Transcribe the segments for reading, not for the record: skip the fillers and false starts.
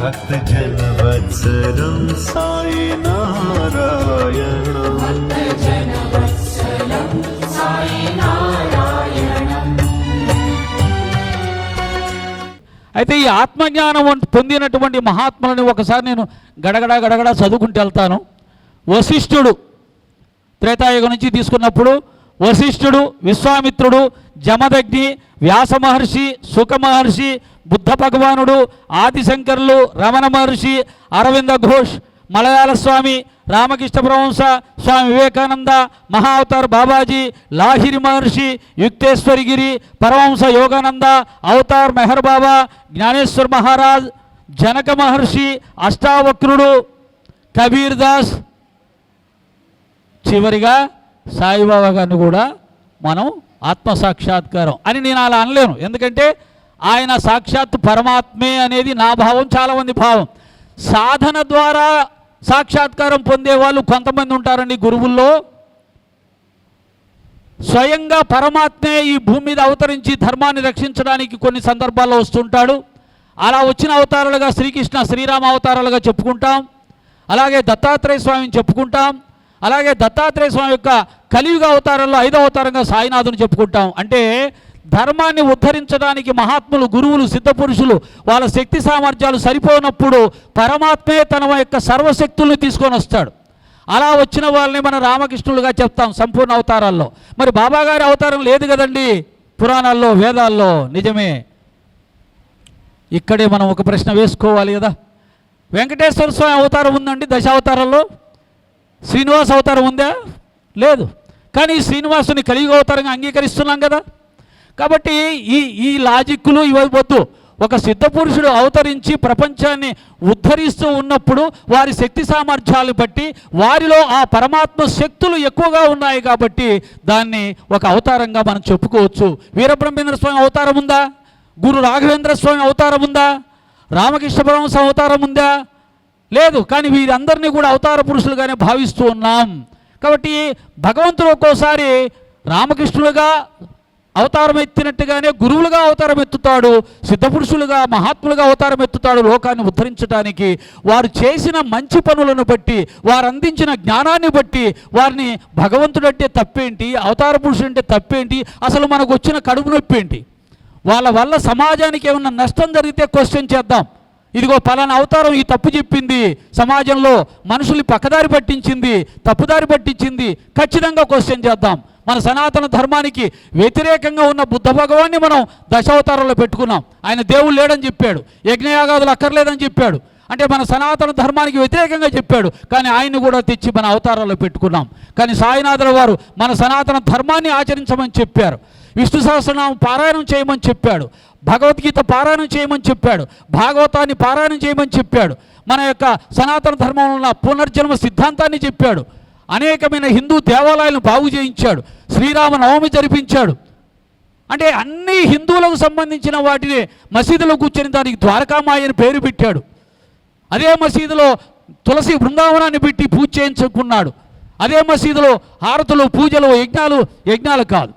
भक्तजनवत्सलं साई नारायणं అయితే ఈ ఆత్మజ్ఞానం పొందినటువంటి మహాత్ములని ఒకసారి నేను గడగడ చదువుకుంటూ వెళ్తాను. వశిష్ఠుడు త్రేతాయుగం నుంచి తీసుకున్నప్పుడు వశిష్ఠుడు, విశ్వామిత్రుడు, జమదగ్ని, వ్యాస మహర్షి, సుఖ మహర్షి, బుద్ధ భగవానుడు, ఆదిశంకరులు, రమణ మహర్షి, అరవింద ఘోష్, మలయాళ స్వామి, రామకృష్ణ పరమహంస, స్వామి వివేకానంద, మహావతార్ బాబాజీ, లాహిరి మహర్షి, యుక్తేశ్వరగిరి, పరమహంస యోగానంద, అవతార్ మెహర్ బాబా, జ్ఞానేశ్వర్ మహారాజ్, జనక మహర్షి, అష్టావక్రుడు, కబీర్ దాస్, చివరిగా సాయిబాబా గారిని కూడా మనం ఆత్మసాక్షాత్కారం అని నేను అలా అనలేను. ఎందుకంటే ఆయన సాక్షాత్ పరమాత్మే అనేది నా భావం, చాలామంది భావం. సాధన ద్వారా సాక్షాత్కారం పొందేవాళ్ళు కొంతమంది ఉంటారండి గురువుల్లో. స్వయంగా పరమాత్మే ఈ భూమి మీద అవతరించి ధర్మాన్ని రక్షించడానికి కొన్ని సందర్భాల్లో వస్తుంటాడు. అలా వచ్చిన అవతారాలుగా శ్రీకృష్ణ, శ్రీరామ అవతారాలుగా చెప్పుకుంటాం. అలాగే దత్తాత్రేయ స్వామిని చెప్పుకుంటాం. అలాగే దత్తాత్రేయ స్వామి యొక్క కలియుగ అవతారంలో 5వ అవతారంగా సాయినాథుని చెప్పుకుంటాం. అంటే ధర్మాన్ని ఉద్ధరించడానికి మహాత్ములు, గురువులు, సిద్ధపురుషులు వాళ్ళ శక్తి సామర్థ్యాలు సరిపోనప్పుడు పరమాత్మే తన యొక్క సర్వశక్తుల్ని తీసుకొని వస్తాడు. అలా వచ్చిన వాళ్ళని మనం రామకృష్ణులుగా చెప్తాం సంపూర్ణ అవతారాల్లో. మరి బాబాగారి అవతారం లేదు కదండి పురాణాల్లో, వేదాల్లో. నిజమే. ఇక్కడే మనం ఒక ప్రశ్న వేసుకోవాలి కదా. వెంకటేశ్వర స్వామి అవతారం ఉందండి దశావతారంలో. శ్రీనివాస అవతారం ఉందా? లేదు. కానీ శ్రీనివాసుని కలియుగ అవతారంగా అంగీకరిస్తున్నాం కదా. కాబట్టి ఈ లాజిక్లు ఇవ్వవద్దు. ఒక సిద్ధపురుషుడు అవతరించి ప్రపంచాన్ని ఉద్ధరిస్తూ ఉన్నప్పుడు వారి శక్తి సామర్థ్యాలను బట్టి వారిలో ఆ పరమాత్మ శక్తులు ఎక్కువగా ఉన్నాయి కాబట్టి దాన్ని ఒక అవతారంగా మనం చెప్పుకోవచ్చు. వీరబ్రహ్మేంద్ర స్వామి అవతారం ఉందా? గురు రాఘవేంద్ర స్వామి అవతారం ఉందా? రామకృష్ణ పరమహంస అవతారం ఉందా? లేదు. కానీ వీరందరినీ కూడా అవతార పురుషులుగానే భావిస్తూ ఉన్నాం. కాబట్టి భగవంతుడు ఒక్కోసారి రామకృష్ణులుగా అవతారం ఎత్తినట్టుగానే గురువులుగా అవతారం ఎత్తుతాడు, సిద్ధపురుషులుగా, మహాత్ములుగా అవతారం ఎత్తుతాడు. లోకాన్ని ఉద్ధరించడానికి వారు చేసిన మంచి పనులను బట్టి, వారు అందించిన జ్ఞానాన్ని బట్టి వారిని భగవంతుడు అంటే తప్పేంటి, అవతార పురుషుడు అంటే తప్పేంటి, అసలు మనకు వచ్చిన కడుపు నొప్పి ఏంటి, వాళ్ళ వల్ల సమాజానికి ఏమన్నా నష్టం జరిగితే క్వశ్చన్ చేద్దాం. ఇదిగో పలానా అవతారం ఈ తప్పు చెప్పింది, సమాజంలో మనుషుల్ని పక్కదారి పట్టించింది, తప్పుదారి పట్టించింది, ఖచ్చితంగా క్వశ్చన్ చేద్దాం. మన సనాతన ధర్మానికి వ్యతిరేకంగా ఉన్న బుద్ధ భగవాన్ని మనం దశావతారంలో పెట్టుకున్నాం. ఆయన దేవుడు లేడని చెప్పాడు, యజ్ఞయాగాదులు అక్కర్లేదని చెప్పాడు. అంటే మన సనాతన ధర్మానికి వ్యతిరేకంగా చెప్పాడు. కానీ ఆయన్ని కూడా తెచ్చి మన అవతారాల్లో పెట్టుకున్నాం. కానీ సాయినాథుల వారు మన సనాతన ధర్మాన్ని ఆచరించమని చెప్పారు. విష్ణు సహస్రనామం పారాయణం చేయమని చెప్పాడు. భగవద్గీత పారాయణం చేయమని చెప్పాడు. భాగవతాన్ని పారాయణం చేయమని చెప్పాడు. మన యొక్క సనాతన ధర్మంలో ఉన్న పునర్జన్మ సిద్ధాంతాన్ని చెప్పాడు. అనేకమైన హిందూ దేవాలయాలను బాగు చేయించాడు. శ్రీరామ నవమి జరిపించాడు. అంటే అన్ని హిందువులకు సంబంధించిన వాటిని మసీదులో కూర్చొని దానికి ద్వారకామాయి అని పేరు పెట్టాడు. అదే మసీదులో తులసి బృందావనాన్ని పెట్టి పూజ చేయించుకున్నాడు. అదే మసీదులో హారతులు, పూజలు, యజ్ఞాలు కాదు,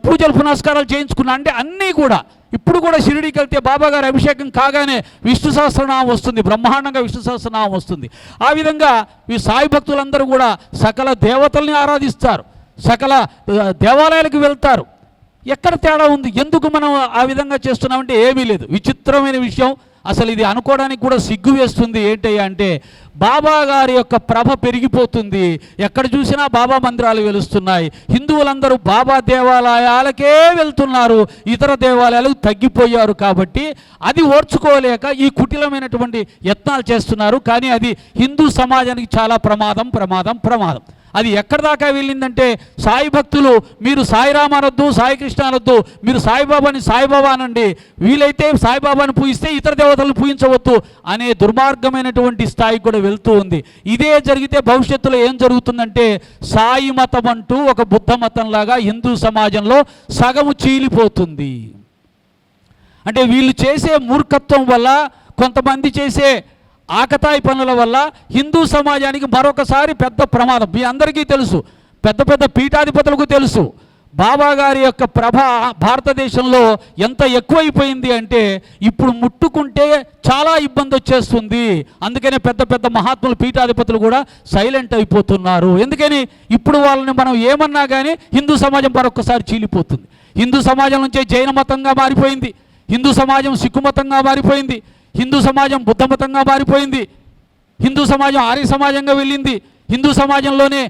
పూజలు పునస్కారాలు చేయించుకున్నా. అంటే అన్నీ కూడా ఇప్పుడు కూడా షిరిడీకి వెళ్తే బాబాగారి అభిషేకం కాగానే విష్ణు సహస్రనామం వస్తుంది, బ్రహ్మాండంగా విష్ణు సహస్రనామం వస్తుంది. ఆ విధంగా ఈ సాయి భక్తులందరూ కూడా సకల దేవతల్ని ఆరాధిస్తారు, సకల దేవాలయాలకు వెళ్తారు. ఎక్కడ తేడా ఉంది? ఎందుకు మనం ఆ విధంగా చేస్తున్నామంటే ఏమీ లేదు. విచిత్రమైన విషయం, అసలు ఇది అనుకోవడానికి కూడా సిగ్గు వేస్తుంది. ఏంటయ్యా అంటే బాబా గారి యొక్క ప్రభ పెరిగిపోతుంది. ఎక్కడ చూసినా బాబా మందిరాలు వెలుస్తున్నాయి. హిందువులందరూ బాబా దేవాలయాలకే వెళ్తున్నారు, ఇతర దేవాలయాలకు తగ్గిపోయారు. కాబట్టి అది ఓర్చుకోలేక ఈ కుటిలమైనటువంటి యత్నాలు చేస్తున్నారు. కానీ అది హిందూ సమాజానికి చాలా ప్రమాదం. అది ఎక్కడి దాకా వెళ్ళిందంటే సాయి భక్తులు మీరు సాయిరామ అనొద్దు, సాయి కృష్ణ అనొద్దు, మీరు సాయిబాబాని సాయిబాబా అనండి, వీలైతే సాయిబాబాని పూజిస్తే ఇతర దేవతలను పూజించవద్దు అనే దుర్మార్గమైనటువంటి స్థాయికి కూడా వెళ్తూ ఉంది. ఇదే జరిగితే భవిష్యత్తులో ఏం జరుగుతుందంటే సాయి మతం అంటూ ఒక బుద్ధ మతంలాగా హిందూ సమాజంలో సగము చీలిపోతుంది. అంటే వీళ్ళు చేసే మూర్ఖత్వం వల్ల, కొంతమంది చేసే ఆకతాయి పనుల వల్ల హిందూ సమాజానికి మరొకసారి పెద్ద ప్రమాదం. మీ అందరికీ తెలుసు, పెద్ద పీఠాధిపతులకు తెలుసు, బాబా గారి యొక్క ప్రభ భారతదేశంలో ఎంత ఎక్కువైపోయింది అంటే ఇప్పుడు ముట్టుకుంటే చాలా ఇబ్బంది వచ్చేస్తుంది. అందుకనే పెద్ద పెద్ద మహాత్ములు పీఠాధిపతులు కూడా సైలెంట్ అయిపోతున్నారు. ఎందుకని ఇప్పుడు వాళ్ళని మనం ఏమన్నా కానీ హిందూ సమాజం మరొకసారి చీలిపోతుంది. హిందూ సమాజం నుంచే జైన మతంగా మారిపోయింది, హిందూ సమాజం సిక్కు మతంగా మారిపోయింది, హిందూ సమాజం బుద్ధ మతంగా మారిపోయింది, హిందూ సమాజం ఆర్య సమాజంగా వెళ్ళింది, హిందూ సమాజంలోనే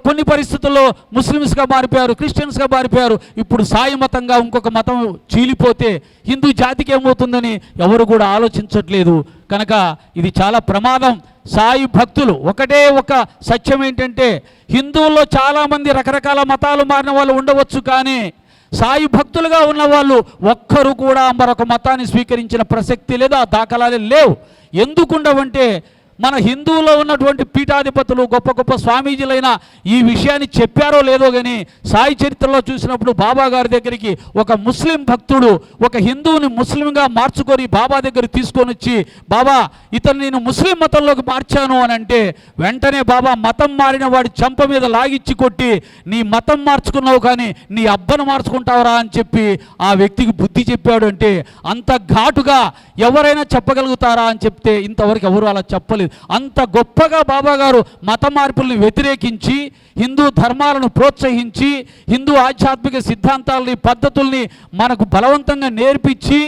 కొన్ని పరిస్థితుల్లో ముస్లిమ్స్గా మారిపోయారు, క్రిస్టియన్స్గా మారిపోయారు. ఇప్పుడు సాయి మతంగా ఇంకొక మతం చీలిపోతే హిందూ జాతికి ఏమవుతుందని ఎవరు కూడా ఆలోచించట్లేదు. కనుక ఇది చాలా ప్రమాదం. సాయి భక్తులు ఒకటే ఒక సత్యం ఏంటంటే, హిందువుల్లో చాలామంది రకరకాల మతాలు మారిన వాళ్ళు ఉండవచ్చు, కానీ సాయి భక్తులుగా ఉన్న వాళ్ళు ఒక్కరు కూడా మరొక మతాన్ని స్వీకరించిన ప్రసక్తి లేదా దాఖలాలే లేవు. ఎందుకుండవంటే మన హిందువులో ఉన్నటువంటి పీఠాధిపతులు గొప్ప గొప్ప స్వామీజీలైన ఈ విషయాన్ని చెప్పారో లేదో కానీ సాయి చరిత్రలో చూసినప్పుడు బాబా గారి దగ్గరికి ఒక ముస్లిం భక్తుడు ఒక హిందువుని ముస్లింగా మార్చుకొని బాబా దగ్గర తీసుకొని వచ్చి, బాబా ఇతను నేను ముస్లిం మతంలోకి మార్చాను అని అంటే, వెంటనే బాబా మతం మారిన వాడి చెంప మీద లాగిచ్చి కొట్టి, నీ మతం మార్చుకున్నావు కానీ నీ అబ్బను మార్చుకుంటావురా అని చెప్పి ఆ వ్యక్తికి బుద్ధి చెప్పాడు. అంటే అంత ఘాటుగా ఎవరైనా చెప్పగలుగుతారా అని చెప్తే ఇంతవరకు ఎవరు అలా చెప్పలేదు. అంత గొప్పగా బాబా గారు మత మార్పుల్ని వ్యతిరేకించి, హిందూ ధర్మాలను ప్రోత్సహించి, హిందూ ఆధ్యాత్మిక సిద్ధాంతాలని పద్ధతుల్ని మనకు బలవంతంగా నేర్పించి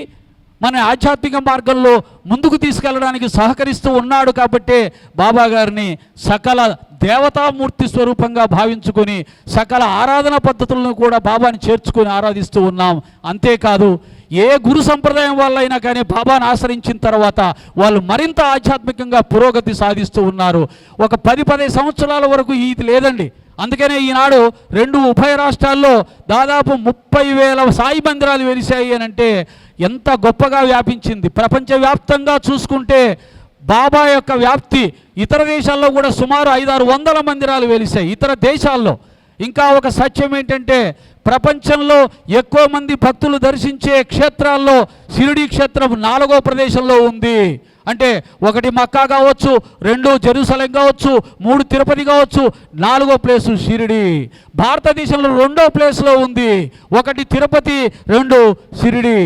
మన ఆధ్యాత్మిక మార్గంలో ముందుకు తీసుకెళ్ళడానికి సహకరిస్తూ ఉన్నాడు. కాబట్టే బాబా గారిని సకల దేవతామూర్తి స్వరూపంగా భావించుకొని సకల ఆరాధన పద్ధతులను కూడా బాబాని చేర్చుకొని ఆరాధిస్తూ ఉన్నాం. అంతేకాదు ఏ గురు సంప్రదాయం వాళ్ళైనా కానీ బాబాను ఆశ్రయించిన తర్వాత వాళ్ళు మరింత ఆధ్యాత్మికంగా పురోగతి సాధిస్తూ ఉన్నారు. ఒక 10-15 సంవత్సరాల వరకు ఇది లేదండి. అందుకనే ఈనాడు 2 ఉభయ రాష్ట్రాల్లో దాదాపు 30,000 సాయి మందిరాలు వెలిశాయి అని అంటే ఎంత గొప్పగా వ్యాపించింది. ప్రపంచవ్యాప్తంగా చూసుకుంటే బాబా యొక్క వ్యాప్తి ఇతర దేశాల్లో కూడా సుమారు 500-600 మందిరాలు వెలిశాయి ఇతర దేశాల్లో. ఇంకా ఒక సత్యం ఏంటంటే, ప్రపంచంలో ఎక్కువ మంది భక్తులు దర్శించే క్షేత్రాల్లో షిరిడీ క్షేత్రం 4వ ప్రదేశంలో ఉంది. అంటే 1 మక్కా కావచ్చు, 2 జెరూసలేం కావచ్చు, 3 తిరుపతి కావచ్చు, 4వ ప్లేసు షిరిడీ. భారతదేశంలో 2వ ప్లేస్లో ఉంది. 1 తిరుపతి, 2 షిరిడీ.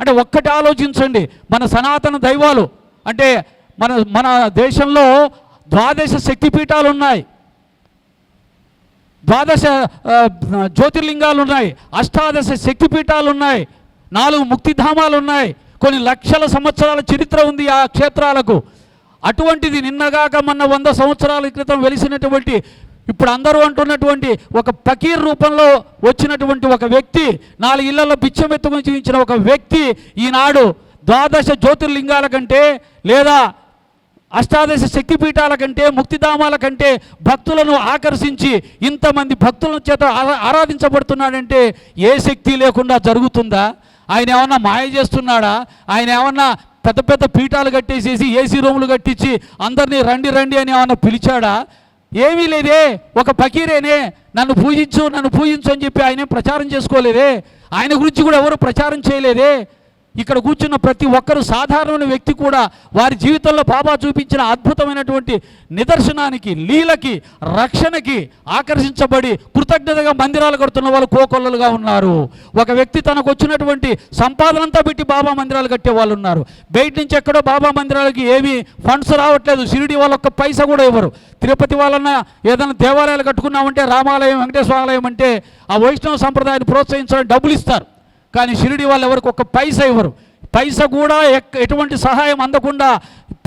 అంటే ఒక్కటి ఆలోచించండి, మన సనాతన దైవాలు అంటే మన దేశంలో 12 శక్తిపీఠాలు ఉన్నాయి, 12 జ్యోతిర్లింగాలు ఉన్నాయి, 18 శక్తిపీఠాలు ఉన్నాయి, 4 ముక్తిధామాలు ఉన్నాయి, కొన్ని లక్షల సంవత్సరాల చరిత్ర ఉంది ఆ క్షేత్రాలకు. అటువంటిది నిన్నగాక మొన్న 100 సంవత్సరాల క్రితం వెలిసినటువంటి, ఇప్పుడు అందరూ అంటున్నటువంటి ఒక ఫకీర్ రూపంలో వచ్చినటువంటి ఒక వ్యక్తి, 4 ఇళ్లలో బిచ్చం ఎత్తుకొని జీవించిన ఒక వ్యక్తి ఈనాడు 12 జ్యోతిర్లింగాల కంటే లేదా 18 శక్తిపీఠాల కంటే ముక్తిధామాల కంటే భక్తులను ఆకర్షించి ఇంతమంది భక్తుల చేత ఆరాధించబడుతున్నాడంటే ఏ శక్తి లేకుండా జరుగుతుందా? ఆయన ఏమన్నా మాయ చేస్తున్నాడా? ఆయన ఏమన్నా పెద్ద పెద్ద పీఠాలు కట్టేసేసి ఏసీ రూములు కట్టించి అందరినీ రండి రండి అని ఏమన్నా పిలిచాడా? ఏమీ లేదే. ఒక ఫకీరేనే, నన్ను పూజించు అని చెప్పి ఆయన ప్రచారం చేసుకోలేదే. ఆయన గురించి కూడా ఎవరు ప్రచారం చేయలేదే. ఇక్కడ కూర్చున్న ప్రతి ఒక్కరు సాధారణ వ్యక్తి కూడా వారి జీవితంలో బాబా చూపించిన అద్భుతమైనటువంటి నిదర్శనానికి, లీలకి, రక్షణకి ఆకర్షించబడి కృతజ్ఞతగా మందిరాలు కడుతున్న వాళ్ళు కోకొల్లలుగా ఉన్నారు. ఒక వ్యక్తి తనకు వచ్చినటువంటి సంపాదనంతా పెట్టి బాబా మందిరాలు కట్టే వాళ్ళు ఉన్నారు. బయట నుంచి ఎక్కడో బాబా మందిరాలకి ఏమీ ఫండ్స్ రావట్లేదు. షిరిడి వాళ్ళు ఒక్క పైసా కూడా ఇవ్వరు. తిరుపతి వాళ్ళన్నా ఏదైనా దేవాలయాలు కట్టుకున్నామంటే, రామాలయం, వెంకటేశ్వర ఆలయం అంటే ఆ వైష్ణవ సంప్రదాయాన్ని ప్రోత్సహించడానికి డబ్బులు ఇస్తారు. కానీ షిరిడి వాళ్ళు ఎవరికి ఒక్క పైసా ఇవ్వరు. పైసా కూడా ఎటువంటి సహాయం అందకుండా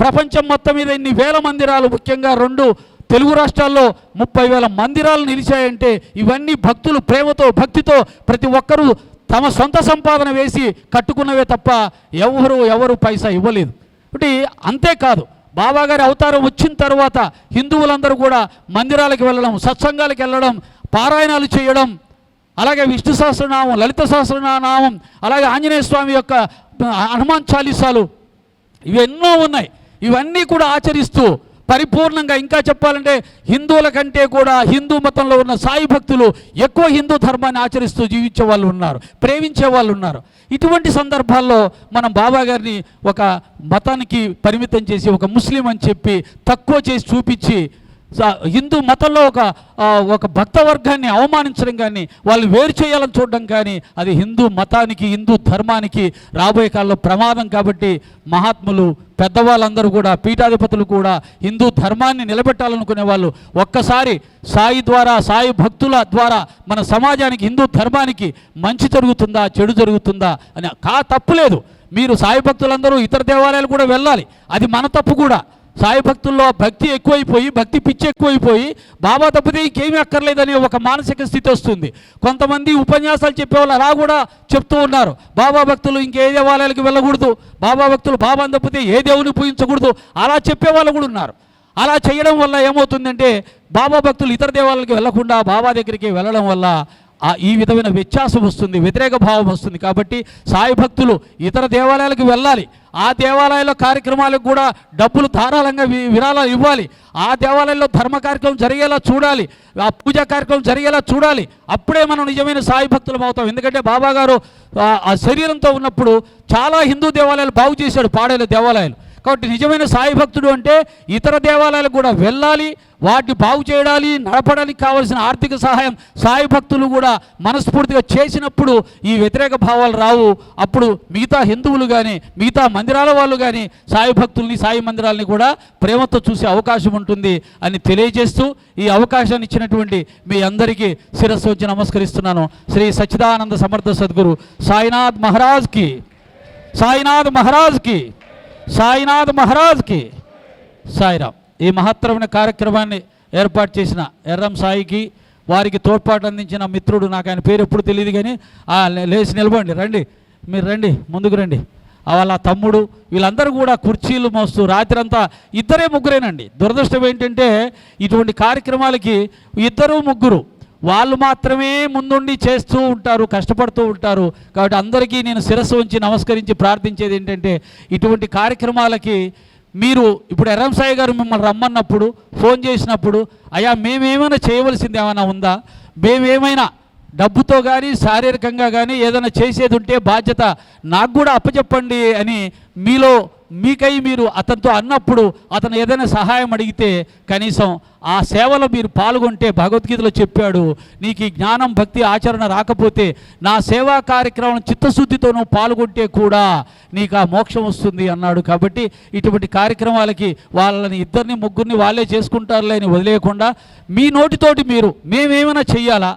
ప్రపంచం మొత్తం మీద ఇన్ని వేల మందిరాలు, ముఖ్యంగా 2 తెలుగు రాష్ట్రాల్లో 30,000 మందిరాలు నిలిచాయంటే ఇవన్నీ భక్తులు ప్రేమతో, భక్తితో ప్రతి ఒక్కరూ తమ సొంత సంపాదన వేసి కట్టుకున్నవే తప్ప ఎవరు పైసా ఇవ్వలేదు. అంటే అంతేకాదు, బాబాగారి అవతారం వచ్చిన తర్వాత హిందువులందరూ కూడా మందిరాలకు వెళ్ళడం, సత్సంగాలకు వెళ్ళడం, పారాయణాలు చేయడం, అలాగే విష్ణు సహస్రనామం, లలిత సహస్రనామం, అలాగే ఆంజనేయ స్వామి యొక్క హనుమాన్ చాలీసాలు ఇవెన్నో ఉన్నాయి. ఇవన్నీ కూడా ఆచరిస్తూ పరిపూర్ణంగా, ఇంకా చెప్పాలంటే హిందువుల కంటే కూడా హిందూ మతంలో ఉన్న సాయి భక్తులు ఎక్కువ హిందూ ధర్మాన్ని ఆచరిస్తూ జీవించే వాళ్ళు ఉన్నారు, ప్రేమించే వాళ్ళు ఉన్నారు. ఇటువంటి సందర్భాల్లో మనం బాబా గారిని ఒక మతానికి పరిమితం చేసి ఒక ముస్లిం అని చెప్పి తక్కువ చేసి చూపించి హిందూ మతంలో ఒక భక్త వర్గాన్ని అవమానించడం కానీ వాళ్ళు వేరు చేయాలని చూడడం కానీ అది హిందూ మతానికి హిందూ ధర్మానికి రాబోయే కాలంలో ప్రమాదం. కాబట్టి మహాత్ములు పెద్దవాళ్ళందరూ కూడా పీఠాధిపతులు కూడా హిందూ ధర్మాన్ని నిలబెట్టాలనుకునే వాళ్ళు ఒక్కసారి సాయి ద్వారా సాయి భక్తుల ద్వారా మన సమాజానికి హిందూ ధర్మానికి మంచి జరుగుతుందా చెడు జరుగుతుందా అని తప్పులేదు. మీరు సాయి భక్తులందరూ ఇతర దేవాలయాలు కూడా వెళ్ళాలి, అది మన తప్పు కూడా. సాయి భక్తుల్లో భక్తి ఎక్కువైపోయి భక్తి పిచ్చి ఎక్కువైపోయి బాబా తప్పితే ఇంకేమీ అక్కర్లేదనే ఒక మానసిక స్థితి వస్తుంది. కొంతమంది ఉపన్యాసాలు చెప్పేవాళ్ళు అలా కూడా చెప్తూ ఉన్నారు, బాబా భక్తులు ఇంకే దేవాలయాలకు వెళ్ళకూడదు, బాబా భక్తులు బాబాను తప్పితే ఏ దేవుని పూజించకూడదు, అలా చెప్పేవాళ్ళు కూడా ఉన్నారు. అలా చేయడం వల్ల ఏమవుతుందంటే బాబా భక్తులు ఇతర దేవాలయాలకు వెళ్లకుండా బాబా దగ్గరికి వెళ్ళడం వల్ల ఈ విధమైన వ్యత్యాసం వస్తుంది, వ్యతిరేక భావం వస్తుంది. కాబట్టి సాయి భక్తులు ఇతర దేవాలయాలకు వెళ్ళాలి, ఆ దేవాలయాల కార్యక్రమాలకు కూడా డబ్బులు ధారాళంగా విరాళాలు ఇవ్వాలి, ఆ దేవాలయంలో ధర్మ కార్యక్రమం జరిగేలా చూడాలి, ఆ పూజా కార్యక్రమం జరిగేలా చూడాలి. అప్పుడే మనం నిజమైన సాయి భక్తులం అవుతాం. ఎందుకంటే బాబా గారు ఆ శరీరంతో ఉన్నప్పుడు చాలా హిందూ దేవాలయాలు బాగు చేశాడు, పాడేల దేవాలయాలు. కాబట్టి నిజమైన సాయి భక్తుడు అంటే ఇతర దేవాలయాలకు కూడా వెళ్ళాలి, వాటిని బాగు చేయడాలి, నడపడానికి కావాల్సిన ఆర్థిక సహాయం సాయి భక్తులు కూడా మనస్ఫూర్తిగా చేసినప్పుడు ఈ వ్యతిరేక భావాలు రావు. అప్పుడు మిగతా హిందువులు కానీ మిగతా మందిరాల వాళ్ళు కానీ సాయి భక్తుల్ని సాయి మందిరాలని కూడా ప్రేమతో చూసే అవకాశం ఉంటుంది అని తెలియజేస్తూ ఈ అవకాశాన్ని ఇచ్చినటువంటి మీ అందరికీ శిరస్సు వచ్చి నమస్కరిస్తున్నాను. శ్రీ సచ్చిదానంద సమర్థ సద్గురు సాయినాథ్ మహారాజ్కి, సాయినాథ్ మహారాజ్కి, సాయినాథ్ మహారాజ్కి సాయిరామ్. ఈ మహత్తరమైన కార్యక్రమాన్ని ఏర్పాటు చేసిన ఎర్రం సాయికి, వారికి తోడ్పాటు అందించిన మిత్రుడు, నాకు ఆయన పేరు ఎప్పుడు తెలియదు కానీ లేచి నిలబండి, రండి, మీరు రండి, ముందుకు రండి. వాళ్ళ తమ్ముడు వీళ్ళందరూ కూడా కుర్చీలు మోస్తూ రాత్రంతా ఇద్దరే ముగ్గురేనండి. దురదృష్టం ఏంటంటే ఇటువంటి కార్యక్రమాలకి ఇద్దరు ముగ్గురు వాళ్ళు మాత్రమే ముందుండి చేస్తూ ఉంటారు, కష్టపడుతూ ఉంటారు. కాబట్టి అందరికీ నేను శిరస్సు ఉంచి నమస్కరించి ప్రార్థించేది ఏంటంటే ఇటువంటి కార్యక్రమాలకి మీరు ఇప్పుడు ఎర్రం సాయి గారు మిమ్మల్ని రమ్మన్నప్పుడు ఫోన్ చేసినప్పుడు అయ్యా మేమేమైనా చేయవలసింది ఏమైనా ఉందా, మేమేమైనా డబ్బుతో కానీ శారీరకంగా కానీ ఏదైనా చేసేది ఉంటే బాధ్యత నాకు కూడా అప్పచెప్పండి అని మీకై మీరు అతనితో అన్నప్పుడు అతను ఏదైనా సహాయం అడిగితే కనీసం ఆ సేవలో మీరు పాల్గొంటే భగవద్గీతలో చెప్పాడు, నీకు ఈ జ్ఞానం భక్తి ఆచరణ రాకపోతే నా సేవా కార్యక్రమం చిత్తశుద్ధితో నువ్వు పాల్గొంటే కూడా నీకు ఆ మోక్షం వస్తుంది అన్నాడు. కాబట్టి ఇటువంటి కార్యక్రమాలకి వాళ్ళని ఇద్దరిని ముగ్గురిని వాళ్ళే చేసుకుంటారులే అని వదిలేయకుండా మీ నోటితోటి మీరు మేమేమైనా చెయ్యాలా,